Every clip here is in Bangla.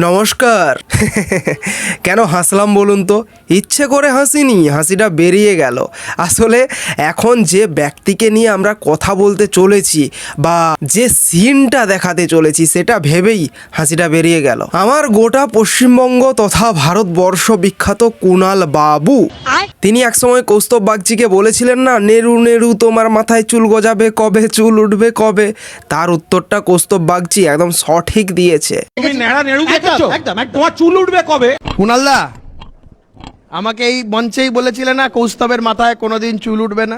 নমস্কার। কেন হাসলাম বলুন তো? ইচ্ছে করে হাসিনি, হাসিটা বেরিয়ে গেল। আসলে এখন যে ব্যক্তিকে নিয়ে আমরা কথা বলতে চলেছি বা যে সিনটা দেখাতে চলেছি সেটা ভেবেই হাসিটা বেরিয়ে গেল। আমার গোটা পশ্চিমবঙ্গ তথা ভারতবর্ষ বিখ্যাত কুণাল বাবু, তিনি একসময় কৌস্তব বাগচিকে বলেছিলেন না, নেরু নেরু তোমার মাথায় চুল গজাবে কবে, চুল উঠবে কবে। তার উত্তরটা কৌস্তব বাগচি একদম সঠিক দিয়েছে। তুমি নেড়া নেড়ু দেখছো একদম তোমার চুল উঠবে কবে। কুণালদা আমাকে এই মঞ্চেই বলেছিলে না কৌস্তবের মাথায় কোনোদিন চুল উঠবে না।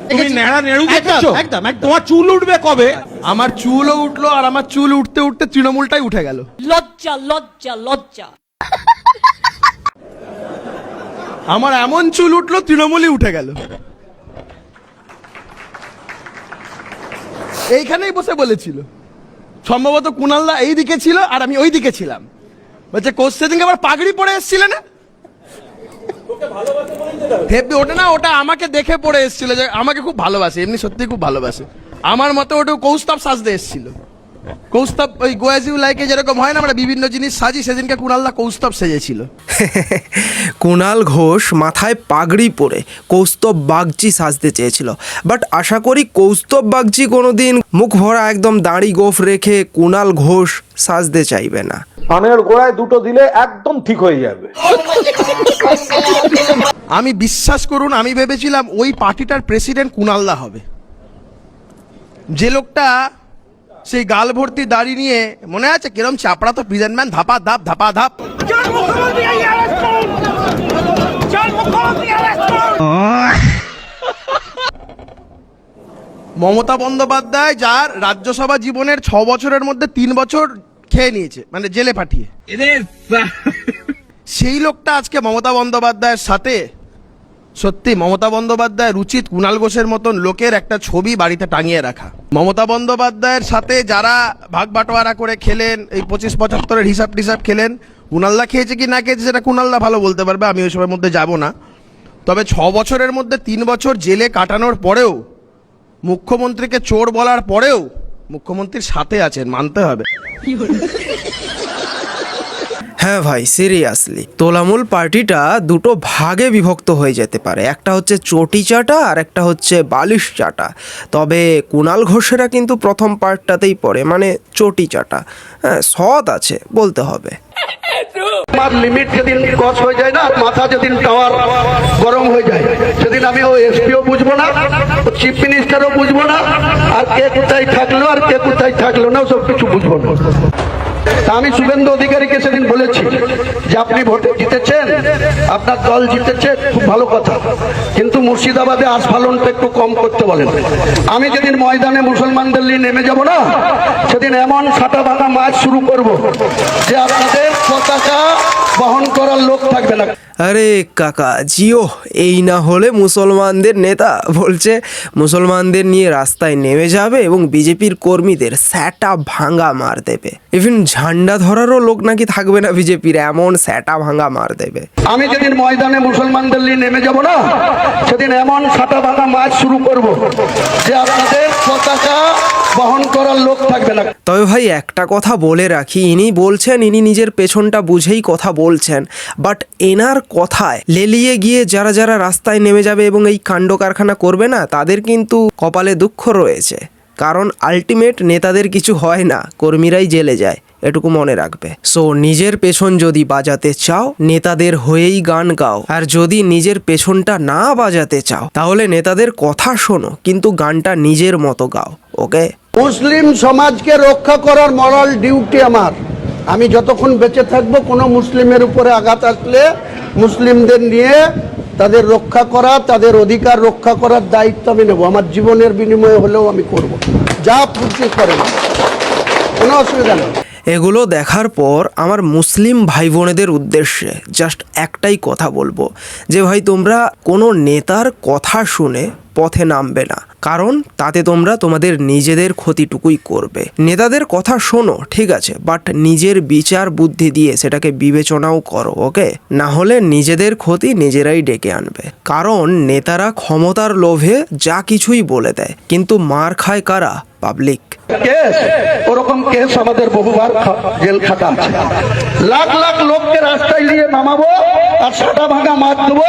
তুমি নেড়া নেড়ু দেখছো একদম তোমার চুল উঠবে কবে। আমার চুলও উঠলো, আর আমার চুল উঠতে উঠতে তৃণমূলটাই উঠে গেল। লজ্জা লজ্জা লজ্জা। আমার এমন চুল উঠলো তৃণমূলই উঠে গেল। এইখানেই বসে বলেছিল, সম্ভবত কুণালদা এই দিকে ছিল আর আমি ওই দিকে ছিলাম। বলছে সেদিনকে আবার পাগড়ি পরে এসেছিলে না। ওটা না, ওটা আমাকে দেখে পড়ে এসেছিল যে আমাকে খুব ভালোবাসে, এমনি সত্যি খুব ভালোবাসে আমার মতে। ওটা কৌস্তব সাজতে এসেছিল। কৌস্তব ওই গোয়াজিউ লাইকে যেরকম হয় না আমরা বিভিন্ন জিনিস সাজি, সেদিনকে কুণালদা কৌস্তব সেজেছিল। কুণাল ঘোষ মাথায় পাগড়ি পরে কৌস্তব বাগচি সাজতে চেয়েছিল, বাট আশা করি কৌস্তব বাগচি কোনোদিন মুখ ভরা একদম দাড়ি গোফ রেখে কুণাল ঘোষ সাজতে চাইবে না। কানের গোড়ায় দুটো দিলে একদম ঠিক হয়ে যাবে। আমি বিশ্বাস করুন, আমি ভেবেছিলাম ওই পার্টিটার প্রেসিডেন্ট কুণালদা হবে। যে লোকটা সেই গাল ভর্তি দাড়ি নিয়ে, মনে আছে কিরম চাপড়া তো প্রেজেন্ট ম্যান, ধাপা ধাপ ধাপা ধাপ। মমতা বন্দ্যোপাধ্যায় যার রাজ্যসভা জীবনের 6 বছরের মধ্যে 3 বছর খেয়ে নিয়েছে, মানে জেলে পাঠিয়ে, সেই লোকটা আজকে মমতা বন্দ্যোপাধ্যায়ের সাথে। সত্যি মমতা বন্দ্যোপাধ্যায়ের উচিত কুণাল ঘোষের মতন লোকের একটা ছবি বাড়িতে টাঙিয়ে রাখা। মমতা বন্দ্যোপাধ্যায়ের সাথে যারা ভাগ বাটোয়ারা করে খেলেন, এই 25-75-এর হিসাব টিসাব খেলেন, কুণালদা খেয়েছে কি না খেয়েছে সেটা কুণালদা ভালো বলতে পারবে, আমি ওই সবের মধ্যে যাব না। তবে 6 বছরের মধ্যে 3 বছর জেলে কাটানোর পরেও, মুখ্যমন্ত্রীকে চোর বলার পরেও মুখ্যমন্ত্রীর সাথে আছেন, মানতে হবে। হ্যাঁ ভাই, সিরিয়াসলি তোলামূল পার্টিটা দুটো ভাগে বিভক্ত হয়ে যেতে পারে। একটা হচ্ছে চটি চাটা আর একটা হচ্ছে বালিশ চাটা। তবে কুণাল ঘোষেরা কিন্তু প্রথম পার্টটাতেই পড়ে, মানে চটি চাটা। হ্যাঁ, সৎ আছে বলতে হবে। আমার লিমিট যেদিন ক্রস হয়ে যায় না, মাথা যেদিন টাওয়ার গরম হয়ে যায়, সেদিন আমি ও এসপিও বুঝবো না, চিফ মিনিস্টারও বুঝবো না, আর কে কোথায় থাকলো আর কে কোথায় থাকলো না সব কিছু বুঝবো না। তা আমি শুভেন্দু অধিকারীকে সেদিন বলেছি যে আপনি ভোটে জিতেছেন, আপনার দল জিতেছে, খুব ভালো কথা, কিন্তু মুর্শিদাবাদে আস্ফালনটা একটু কম করতে বলেন। আমি যেদিন ময়দানে মুসলমানদের নিয়ে নেমে যাব না, সেদিন এমন সাটা ভাঙা মাছ শুরু করব যে আপনাদের পতাকা বহন করার লোক থাকবে না। আরে কাকা জিও, এই না হলে মুসলমানদের নেতা বলছে মুসলমানদের নিয়ে রাস্তায় নেমে যাবে এবং বিজেপির কর্মীদের স্যাটা ভাঙা মার দেবে। ইভেন ঝান্ডা ধরারও লোক নাকি থাকবে না বিজেপির, এমন স্যাটা ভাঙা মার দেবে। আমি যেদিন ময়দানে মুসলমানদের নিয়ে নেমে যাব না, সেদিন এমন সাটা ভাঙা মাছ শুরু করব যে আপনাদের পতাকা বহন করার লোক থাকবে না। তবে ভাই একটা কথা বলে রাখি, ইনি বলছেন ইনি নিজের পেছনটা বুঝেই কথা বলছেন, বাট এনার কথায় লেলিয়ে গিয়ে যারা যারা রাস্তায় নেমে যাবে এবং এই কাণ্ড কারখানা করবে না, তাদের কিন্তু কপালে দুঃখ রয়েছে। কারণ আলটিমেট নেতাদের কিছু হয় না, কর্মীরাই জেলে যায়, এটুকু মনে রাখবে। সো নিজের পেছন যদি বাজাতে চাও, নেতাদের হয়েই গান গাও, আর যদি নিজের পেছনটা না বাজাতে চাও তাহলে নেতাদের কথা শোনো, কিন্তু গানটা নিজের মতো গাও। ওকে? মুসলিম সমাজকে রক্ষা করার মরাল ডিউটি আমার। আমি যতক্ষণ বেঁচে থাকবো, কোনো মুসলিমের উপরে আঘাত আসলে মুসলিমদের নিয়ে তাদের রক্ষা করা, তাদের অধিকার রক্ষা করার দায়িত্ব আমি নেব। আমার জীবনের বিনিময়ে হলেও আমি করব, যা খুশি করে, কোনো অসুবিধা নেই। এগুলো দেখার পর আমার মুসলিম ভাই বোনেদের উদ্দেশ্যে জাস্ট একটাই কথা বলবো যে ভাই, তোমরা কোনো নেতার কথা শুনে পথে নামবে না। কারণ তাতে তোমরা তোমাদের নিজেদের ক্ষতিটুকুই করবে। নেতাদের কথা শোনো ঠিক আছে, বাট নিজের বিচার বুদ্ধি দিয়ে সেটাকে বিবেচনাও করো, ওকে? না হলে নিজেদের ক্ষতি নিজেরাই ডেকে আনবে। কারণ নেতারা ক্ষমতার লোভে যা কিছুই বলে দেয়, কিন্তু মার খায় কারা? পাবলিক। কেস ওরকম কেস আমাদের বহুবার জেল খাটা আছে। লাখ লাখ লোককে রাস্তায় নিয়ে নামাবো আর সাটা ভাঙা মার দেবো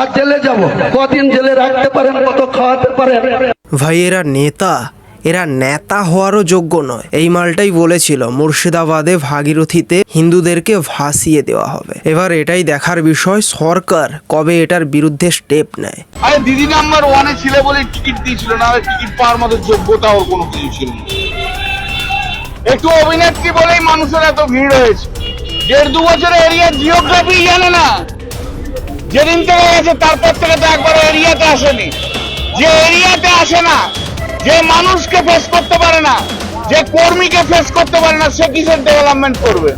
আর জেলে যাব। কদিন জেলে রাখতে পারেন, কত খাওয়াতে পারেন? ভাই এরা নেতা হওয়ারও যোগ্য নয়। এই মালটাই বলেছিল মুর্শিদাবাদে ভাগীরথীতে হিন্দুদেরকে ভাসিয়ে দেওয়া হবে। এবার এটাই দেখার বিষয় সরকার কবে এটার বিরুদ্ধে স্টেপ নেয়। আরে দিদি নাম্বার 1 এ ছিল বলে টিকিট দিয়েছিল, না টিকিট পাওয়ার মতো যোগ্যতা ওর কোনো কিছু ছিল না। একটু অভিনেত্রী বলেই মানুষের এত ভিড় হয়েছে। 1.5-2 বছরের এরিয়া জিওগ্রাফি জানে না। যেদিন থেকে গেছে তারপর থেকে তো একবার এরিয়াতে আসেনি। যে এরিয়াতে আসে না, যে মানুষকে ফেস করতে পারে না, যে কর্মীকে ফেস করতে পারে না, সে কিসের ডেভেলপমেন্ট করবে?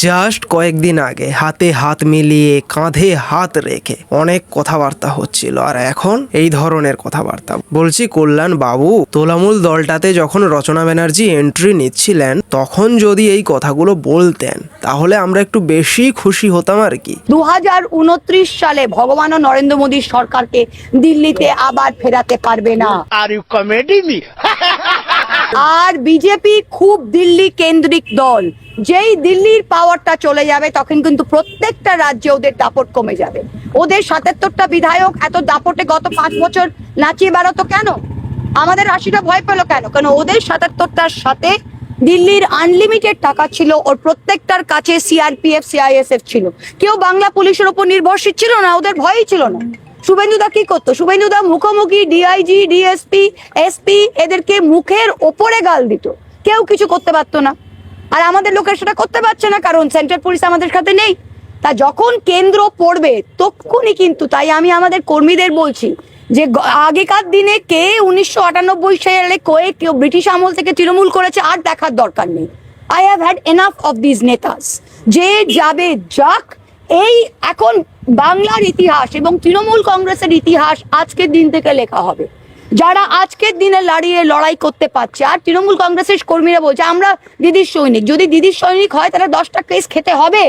জাস্ট কয়েকদিন আগে হাতে হাত মিলিয়ে কাঁধে হাত রেখে অনেক কথাবার্তা হচ্ছিল, আর এখন এই ধরনের কথাবার্তা। বলছি কল্যাণ বাবু, তোলামূল দলটাতে যখন রচনা ব্যানার্জি এন্ট্রি নিচ্ছিলেন তখন যদি এই কথাগুলো বলতেন তাহলে আমরা একটু বেশি খুশি হতাম আর কি। 2029 সালে ভগবান নরেন্দ্র মোদীর সরকারকে দিল্লিতে আবার ফেরাতে পারবে না। Are you comedy me? আর বিজেপি খুব দিল্লি কেন্দ্রিক দল। যেই দিল্লির পাওয়ারটা চলে যাবে তখন কিন্তু প্রত্যেকটা রাজ্যে ওদের দাপট কমে যাবে। ওদের 77টা বিধায়ক এত দাপটে গত 5 বছর নাচিয়ে বেড়াতো কেন? আমাদের 80টা ভয় পেল কেন? কারণ ওদের 77টার সাথে দিল্লির আনলিমিটেড টাকা ছিল, ওর প্রত্যেকটার কাছে সিআরপিএফ সিআইএসএফ ছিল। কেউ বাংলা পুলিশের উপর নির্ভরশীল ছিল না, ওদের ভয়ই ছিল না। শুভেন্দুদা কি করতো? শুভেন্দুদা মুখোমুখি ডিআইজি ডিএসপি এসপি এদেরকে মুখের ওপরে গাল দিত, কেউ কিছু করতে পারতো না। আর আমাদের লোকের সেটা করতে পারছে না কারণ সেন্ট্রাল পুলিশ আমাদের সাথে নেই। তা যখন কেন্দ্র পড়বে তখনই কিন্তু, তাই আমি আমাদের কর্মীদের বলছি যে আগেকার দিনে কে 1998 সালে কেউ ব্রিটিশ আমল থেকে তৃণমূল করেছে আর দেখার দরকার নেই। I have had enough of this নেতাস। যে যাবে যাক, এই এখন বাংলার ইতিহাস এবং তৃণমূল কংগ্রেসের ইতিহাস আজকের দিন থেকে লেখা হবে। যারা আজকের দিনে লড়াই করতে পারছে, আর তৃণমূল কংগ্রেসের কর্মীরা বলছে আমরা দিদির সৈনিক। যদি দিদির সৈনিক হয় তাহলে 10টা কেস খেতে হবে।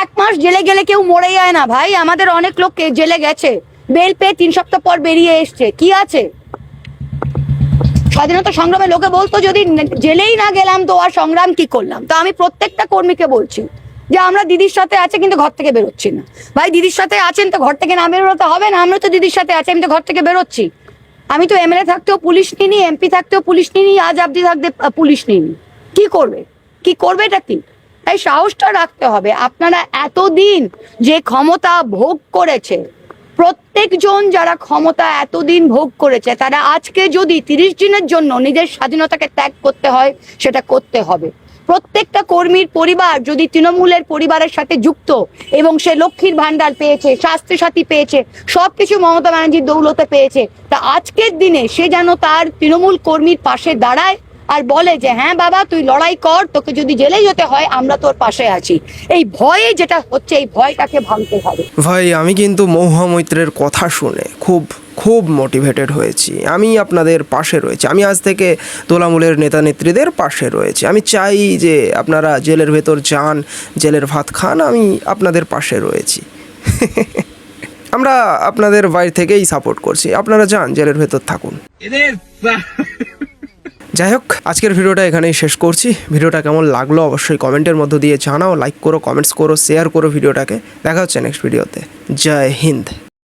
1 মাস জেলে গেলে কেউ মরে যায় না ভাই। আমাদের অনেক লোক জেলে গেছে, বেল পেয়ে 3 সপ্তাহ পর বেরিয়ে এসছে। কি আছে? স্বাধীনতা সংগ্রামে লোকে বলতো যদি জেলেই না গেলাম তো আর সংগ্রাম কি করলাম। তো আমি প্রত্যেকটা কর্মীকে বলছি যে আমরা দিদির সাথে আছে কিন্তু ঘর থেকে বেরোচ্ছি না। ভাই দিদির সাথে আছেন তো ঘর থেকে না বেরোতে হবে না? আমরা তো দিদির সাথে আছি, আমি তো ঘর থেকে বেরোচ্ছি। আমি তো এমএলএ থাকতেও পুলিশ নিইনি, এমপি থাকতেও পুলিশ নিইনি, আজ অব্দি থাকতে পুলিশ নিইনি। কি করবে এটা কি? তাই সাহসটা রাখতে হবে। আপনারা এতদিন যে ক্ষমতা ভোগ করেছে, প্রত্যেকজন যারা ক্ষমতা এতদিন ভোগ করেছে তারা আজকে যদি 30 দিনের জন্য নিজের স্বাধীনতাকে ত্যাগ করতে হয় সেটা করতে হবে। প্রত্যেকটা কর্মীর পরিবার যদি তৃণমূলের পরিবারের সাথে যুক্ত এবং সে লক্ষ্মীর ভান্ডার পেয়েছে, স্বাস্থ্য সাথী পেয়েছে, সবকিছু মমতা ব্যানার্জির দৌলতে পেয়েছে, তা আজকের দিনে সে যেন তার তৃণমূল কর্মীর পাশে দাঁড়ায় আর বলে যে হ্যাঁ বাবা তুই লড়াই কর, তোকে যদি জেলে যেতে হয় আমরা তোর পাশে আছি। এই ভয়ে যেটা হচ্ছে, এই ভয়টাকে ভাঙতে হবে। ভাই আমি কিন্তু মহুয়া মৈত্রের কথা শুনে খুব মোটিভেটেড হয়েছি। আমি আপনাদের পাশে রয়েছি। আমি আজ থেকে তোলামূলের নেতা নেত্রীদের পাশে রয়েছি। আমি চাই যে আপনারা জেলের ভেতর যান, জেলের ভাত খান, আমি আপনাদের পাশে রয়েছি। আমরা আপনাদের বাইরে থেকেই সাপোর্ট করছি, আপনারা যান জেলের ভেতর থাকুন। যাই হোক, আজকের ভিডিওটা এখানেই শেষ করছি। ভিডিওটা কেমন লাগলো অবশ্যই কমেন্টের মধ্য দিয়ে জানাও, লাইক করো, কমেন্টস করো, শেয়ার করো ভিডিওটাকে। দেখা হচ্ছে নেক্সট ভিডিওতে। জয় হিন্দ।